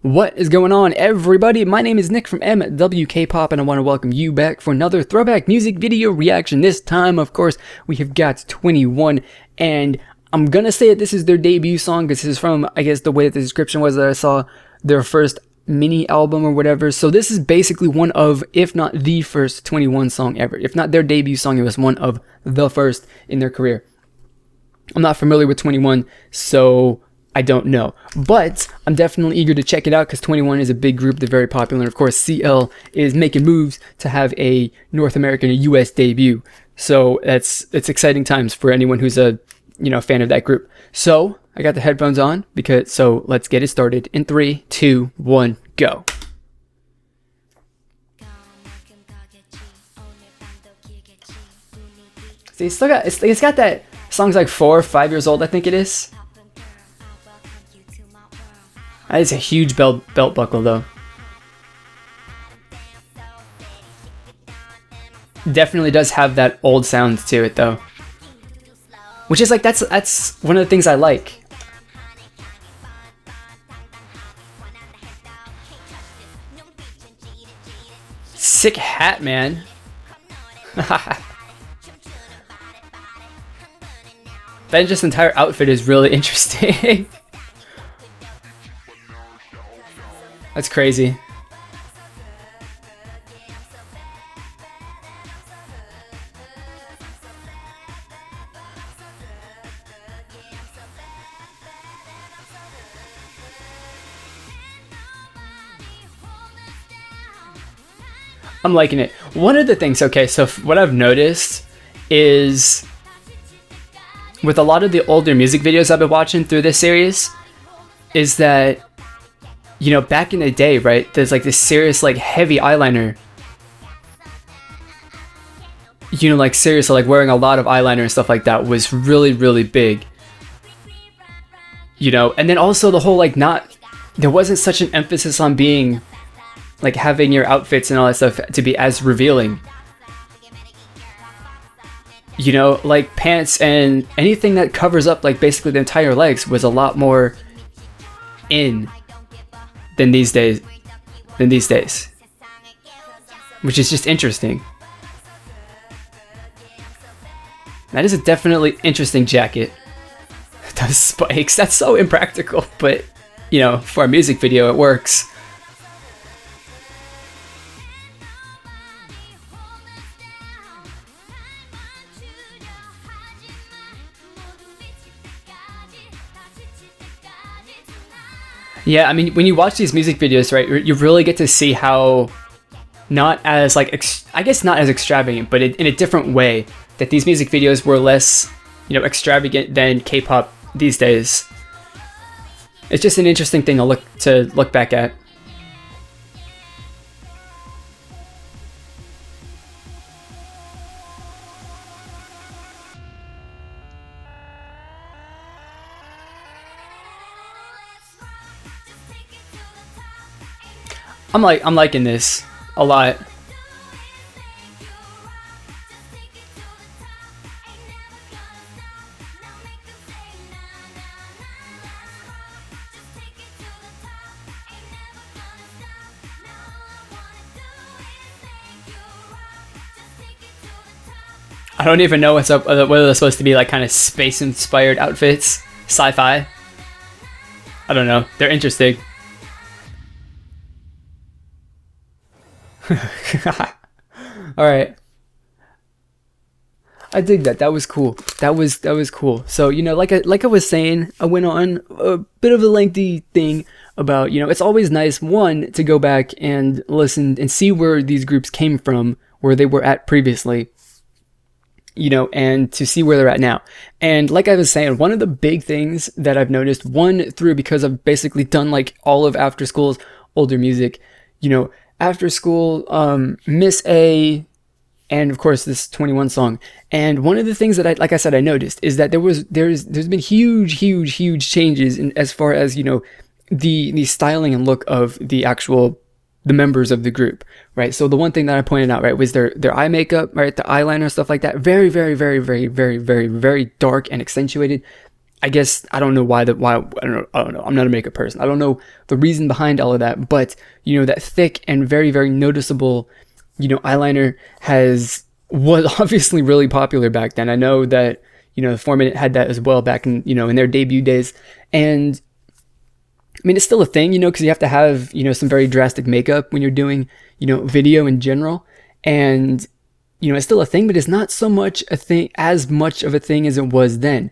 What is going on, everybody? My name is Nick from MWK Pop, and I want to welcome you back for another throwback music video reaction. This time, of course, we have got TWENTY1, and I'm gonna say that this is their debut song, because this is from, I guess, the way that the description was that I saw, their first mini album or whatever. So this is basically one of, if not the first TWENTY1 song ever. If not their debut song, it was one of the first in their career. I'm not familiar with TWENTY1, so I don't know, but I'm definitely eager to check it out because TWENTY1 is a big group. They're very popular, and of course CL is making moves to have a North American, a US debut. So it's exciting times for anyone who's a fan of that group. So I got the headphones on so let's get it started in 3, 2, 1, go. See, it's got that song's like 4 or 5 years old, I think it is. That is a huge belt buckle, though. Definitely does have that old sound to it, though. Which is like, that's one of the things I like. Sick hat, man. That just entire outfit is really interesting. That's crazy. I'm liking it. One of the things, okay, so what I've noticed is with a lot of the older music videos I've been watching through this series is that, back in the day, right, there's like this serious, like, heavy eyeliner. Like, seriously, like, wearing a lot of eyeliner and stuff like that was really, really big. And then also the whole, like, there wasn't such an emphasis on being, like, having your outfits and all that stuff to be as revealing. Like, pants and anything that covers up, like, basically the entire legs was a lot more in than these days, which is just interesting. That is a definitely interesting jacket. Those spikes, that's so impractical, but for a music video it works. Yeah, I mean, when you watch these music videos, right, you really get to see how, not as, like, I guess not as extravagant, but in a different way, that these music videos were less, extravagant than K-pop these days. It's just an interesting thing to look back at. I'm liking this a lot. I don't even know what's up, whether they're supposed to be like kind of space inspired outfits, sci-fi. I don't know. They're interesting. All right, I dig that. That was cool. That was cool. So like I was saying, I went on a bit of a lengthy thing about it's always nice, one, to go back and listen and see where these groups came from, where they were at previously, and to see where they're at now. And like I was saying, one of the big things that I've noticed, because I've basically done like all of After School's older music, After School, Miss A, and of course this TWENTY1 song. And one of the things that I noticed is that there's been huge changes in as far as the styling and look of the members of the group, right? So the one thing that I pointed out, right, was their eye makeup, right, the eyeliner, stuff like that, very dark and accentuated. I guess I don't know why I don't know. I'm not a makeup person. I don't know the reason behind all of that, but that thick and very, very noticeable, eyeliner was obviously really popular back then. I know that, the 4 Minute had that as well back in, in their debut days. And I mean, it's still a thing, because you have to have, some very drastic makeup when you're doing, video in general. And, it's still a thing, but it's not so much a thing, as much of a thing as it was then.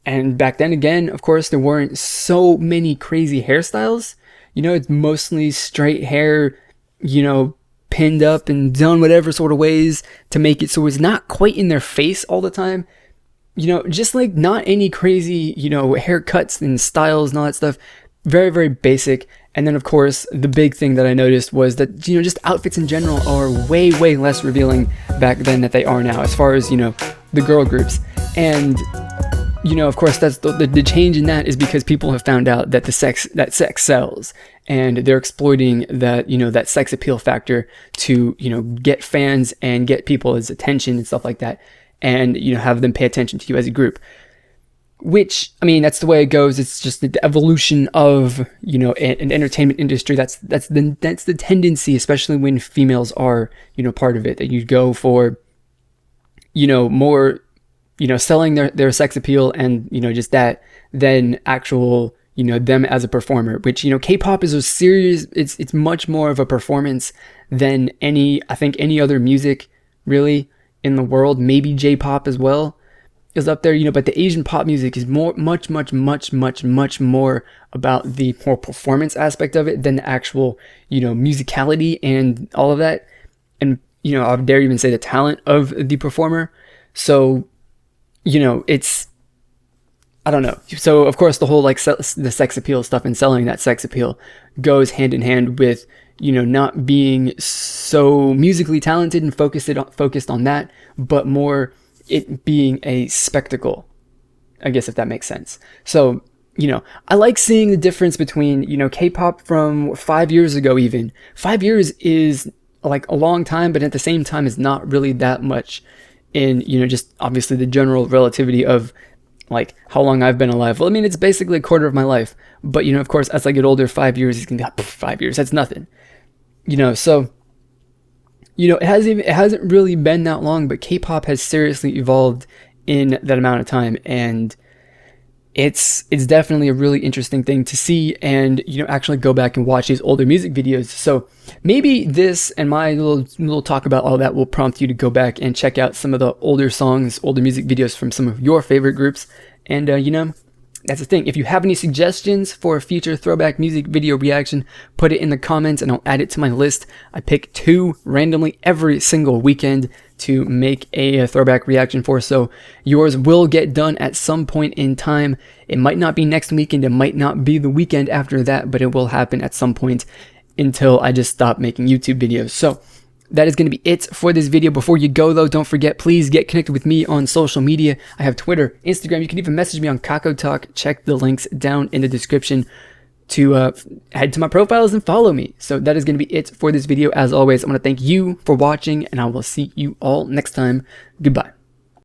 And back then again, of course, there weren't so many crazy hairstyles. It's mostly straight hair, pinned up and done whatever sort of ways to make it so it's not quite in their face all the time. Just like not any crazy, haircuts and styles and all that stuff. Very, very basic. And then, of course, the big thing that I noticed was that, just outfits in general are way, way less revealing back then than they are now, as far as, the girl groups. And, of course, that's the change in that is because people have found out that that sex sells, and they're exploiting that, that sex appeal factor to, get fans and get people's attention and stuff like that, and, have them pay attention to you as a group. Which, I mean, that's the way it goes. It's just the evolution of, an entertainment industry. That's the tendency, especially when females are, part of it, that you go for, more, selling their sex appeal and, just that, than actual, them as a performer, which, K-pop is a serious, it's much more of a performance than any other music really in the world. Maybe J-pop as well is up there, but the Asian pop music is much more about the more performance aspect of it than the actual, musicality and all of that. And, I dare even say the talent of the performer. So, it's, I don't know. So, of course, the whole the sex appeal stuff and selling that sex appeal goes hand in hand with, not being so musically talented and focused on that, but more it being a spectacle, I guess, if that makes sense. So, I like seeing the difference between, K-pop from 5 years ago even. 5 years is like a long time, but at the same time is not really that much in, just obviously the general relativity of like how long I've been alive. Well, I mean, it's basically a quarter of my life, but, of course, as I get older, 5 years is going to be 5 years. That's nothing, so... it hasn't really been that long, but K-pop has seriously evolved in that amount of time, and it's definitely a really interesting thing to see and, actually go back and watch these older music videos. So maybe this and my little talk about all that will prompt you to go back and check out some of the older songs, older music videos from some of your favorite groups. And, that's the thing. If you have any suggestions for a future throwback music video reaction, put it in the comments and I'll add it to my list. I pick 2 randomly every single weekend to make a throwback reaction for, so yours will get done at some point in time. It might not be next weekend, it might not be the weekend after that, but it will happen at some point until I just stop making YouTube videos. So that is going to be it for this video. Before you go though, don't forget, please get connected with me on social media. I have Twitter, Instagram. You can even message me on KakaoTalk. Check the links down in the description to head to my profiles and follow me. So that is going to be it for this video. As always, I want to thank you for watching, and I will see you all next time. Goodbye.